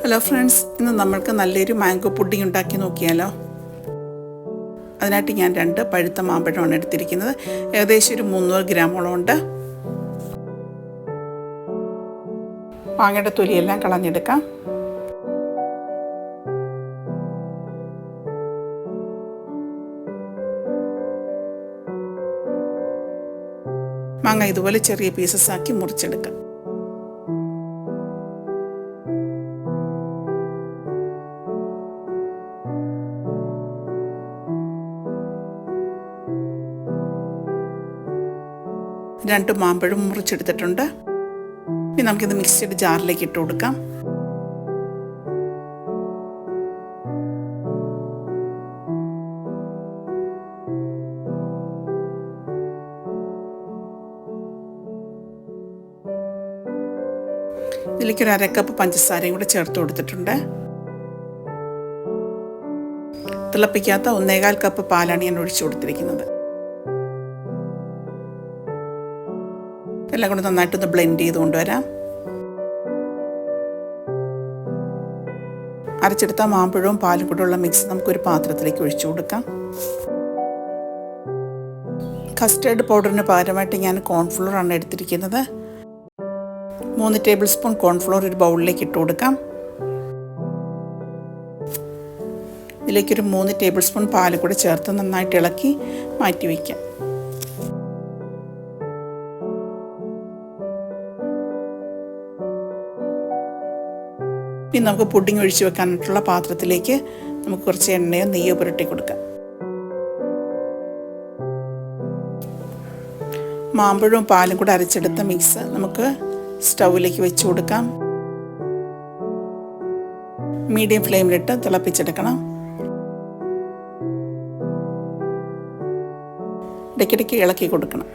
Hello friends, ഇന്ന് നമ്മൾക്ക് നല്ലൊരു മാംഗോ പുഡിംഗ് ഉണ്ടാക്കി നോക്കിയാലോ. അതിനായിട്ട് ഞാൻ 2 പഴുത്ത മാമ്പഴമാണ് എടുത്തിരിക്കുന്നത്. ഏകദേശം ഒരു 300 ഗ്രാമോളം ഉണ്ട്. മാങ്ങയുടെ തൊലിയെല്ലാം കളഞ്ഞെടുക്കാം. മാങ്ങ ഇതുപോലെ ചെറിയ പീസസ് ആക്കി മുറിച്ചെടുക്കാം. രണ്ട് മാമ്പഴം മുറിച്ചെടുത്തിട്ടുണ്ട്. ഇനി നമുക്കിത് മിക്സിയുടെ ജാറിലേക്ക് ഇട്ട് കൊടുക്കാം. ഇതിലേക്ക് ഒരു 1/2 കപ്പ് പഞ്ചസാരയും കൂടെ ചേർത്ത് കൊടുത്തിട്ടുണ്ട്. തിളപ്പിക്കാത്ത 1/4 കപ്പ് പാലാണ് ഞാൻ ഒഴിച്ചു കൊടുത്തിരിക്കുന്നത്. എല്ലാം കൂടെ നന്നായിട്ടൊന്ന് ബ്ലെൻഡ് ചെയ്ത് കൊണ്ടുവരാം. അരച്ചെടുത്ത മാമ്പഴവും പാലും കൂടെയുള്ള മിക്സ് നമുക്കൊരു പാത്രത്തിലേക്ക് ഒഴിച്ചു കൊടുക്കാം. കസ്റ്റേർഡ് പൗഡറിന് പകരമായിട്ട് ഞാൻ കോൺഫ്ലോർ ആണ് എടുത്തിരിക്കുന്നത്. 3 ടേബിൾ സ്പൂൺ കോൺഫ്ലോർ ഒരു ബൗളിലേക്ക് ഇട്ട് കൊടുക്കാം. ഇതിലേക്കൊരു 3 ടേബിൾ സ്പൂൺ പാല് കൂടെ ചേർത്ത് നന്നായിട്ട് ഇളക്കി മാറ്റി വയ്ക്കാം. ഇനി നമുക്ക് പുഡിംഗ് ഒഴിച്ചു വെക്കാനായിട്ടുള്ള പാത്രത്തിലേക്ക് നമുക്ക് കുറച്ച് എണ്ണയോ നെയ്യോ പുരട്ടി കൊടുക്കാം. മാമ്പഴവും പാലും കൂടെ അരച്ചെടുത്ത മിക്സ് നമുക്ക് സ്റ്റൗവിലേക്ക് വെച്ച് കൊടുക്കാം. മീഡിയം ഫ്ലെയിമിലിട്ട് തിളപ്പിച്ചെടുക്കണം. ഇടയ്ക്കിടയ്ക്ക് ഇളക്കി കൊടുക്കണം.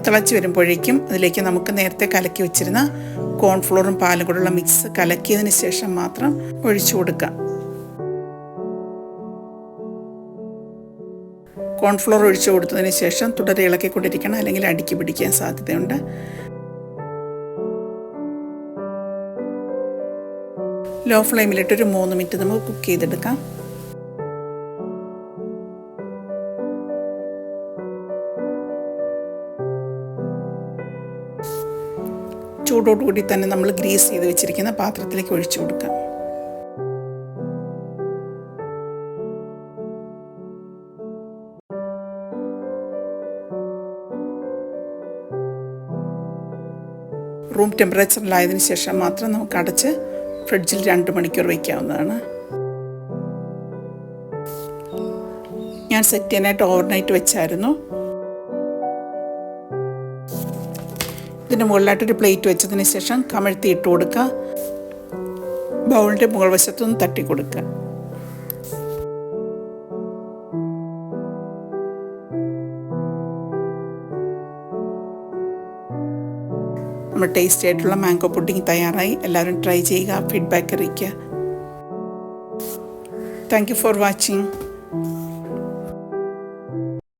തിളച്ച് വരുമ്പോഴേക്കും അതിലേക്ക് നമുക്ക് നേരത്തെ കലക്കി വെച്ചിരുന്ന കോൺഫ്ലോറും പാലും കൂടെയുള്ള മിക്സ് കലക്കിയതിന് ശേഷം മാത്രം ഒഴിച്ചു കൊടുക്കാം. കോൺഫ്ലോർ ഒഴിച്ചു കൊടുത്തതിന് ശേഷം തുടരെ ഇളക്കിക്കൊണ്ടിരിക്കണം, അല്ലെങ്കിൽ അടിക്ക് പിടിക്കാൻ സാധ്യതയുണ്ട്. ലോ ഫ്ലെയിമിലിട്ടൊരു 3 മിനിറ്റ് നമുക്ക് കുക്ക് ചെയ്തെടുക്കാം. ചൂടോടുകൂടി തന്നെ നമ്മൾ ഗ്രീസ് ചെയ്ത് വെച്ചിരിക്കുന്ന പാത്രത്തിലേക്ക് ഒഴിച്ചു കൊടുക്കാം. റൂം ടെമ്പറേച്ചറിലായതിനു ശേഷം മാത്രം നമുക്ക് അടച്ച് ഫ്രിഡ്ജിൽ 2 മണിക്കൂർ വയ്ക്കാവുന്നതാണ്. ഞാൻ സെറ്റ് ചെയ്യാനായിട്ട് ഓവർനൈറ്റ് വെച്ചായിരുന്നു. ഇതിൻ്റെ മുകളിലായിട്ടൊരു പ്ലേറ്റ് വെച്ചതിന് ശേഷം കമഴ്ത്തി ഇട്ട് കൊടുക്കുക. ബൗളിൻ്റെ മുകൾ വശത്തൊന്ന് തട്ടി കൊടുക്കുക. നമ്മുടെ ടേസ്റ്റി ആയിട്ടുള്ള മാംഗോ പുഡിംഗ് തയ്യാറായി. എല്ലാവരും ട്രൈ ചെയ്യുക, ഫീഡ്ബാക്ക് അറിയിക്കുക. Thank you for watching.